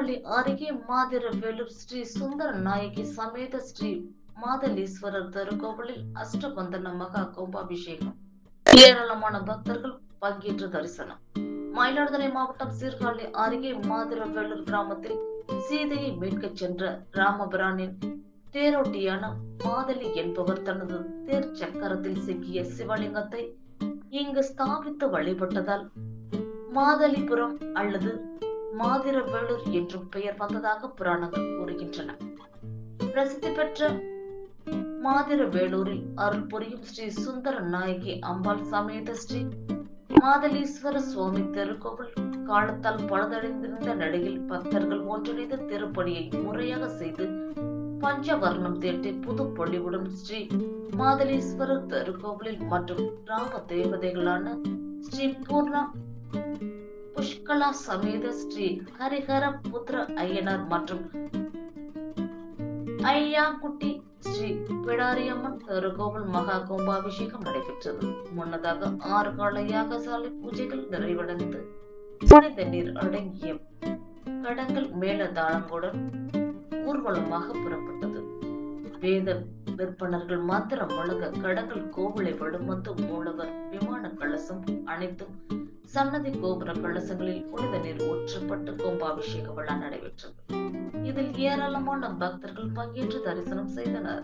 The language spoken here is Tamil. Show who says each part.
Speaker 1: சீர்காழி அருகே மாதிரவேலூர் ஸ்ரீ சுந்தர நாயகி சமேத ஸ்ரீ மாதலீஸ்வரர் திருக்கோவிலில் அஷ்டபந்தன மகா கும்பாபிஷேகம். ஏராளமான பக்தர்கள் பங்கேற்று தரிசனம். மயிலாடுதுறை மாவட்டம் சீர்காழி அருகே மாதிரவேலூர் கிராமத்தில் சீதையை மீட்கச் சென்ற ராமபிரானின் தேரோட்டியான மாதலி என்பவர் தனது தேர் சக்கரத்தில் சிக்கிய சிவலிங்கத்தை இங்கு ஸ்தாபித்து வழிபட்டதால் மாதலிபுரம் அல்லது மாதிரவேலூர் என்றும் பெயர் வந்ததாக புராணங்கள் கூறுகின்றன. பிரசித்தி பெற்ற மாதிரவேலூரில் அருள் புரியும் ஸ்ரீ சுந்தர நாயகி அம்பாள் சமேத ஸ்ரீ மாதலீஸ்வர சுவாமி திருக்கோவில் காலத்தால் பழுதடைந்திருந்த நிலையில் பக்தர்கள் ஒன்றிணைந்து திருப்பணியை முறையாக செய்து பஞ்சவர்ணம் தீட்டி புது பொலிவுடன் ஸ்ரீ மாதலீஸ்வரர் திருக்கோவிலில் மற்றும் கிராம தேவதைகளான ஸ்ரீ பூர்ணா புஷ்கலா சமேத ஸ்ரீ ஹரிஹர புத்திர ஐயனார் மற்றும் ஐயாக்குட்டி ஸ்ரீ பிடாரியம்மன் திருக்கோவில் மகா கும்பாபிஷேகம் நடைபெற்றது. முன்னதாக 6 கால யாகசாலை பூஜைகள் நிறைவடைந்து புனித நீர் அடங்கிய கடங்கள் மேலதாளங்களுடன் ஊர்வலமாக புறப்பட்டது. வேத விற்பனர்கள் மந்திரம் முழங்க கடங்கள் கோவிலை வலுமந்து மூலவர் விமான கலசம் அனைத்தும் சன்னதி கோபுர கலசங்களில் புனித நீர் ஊற்றப்பட்டு கும்பாபிஷேக விழா நடைபெற்றது. இதில் ஏராளமான பக்தர்கள் பங்கேற்று தரிசனம் செய்தனர்.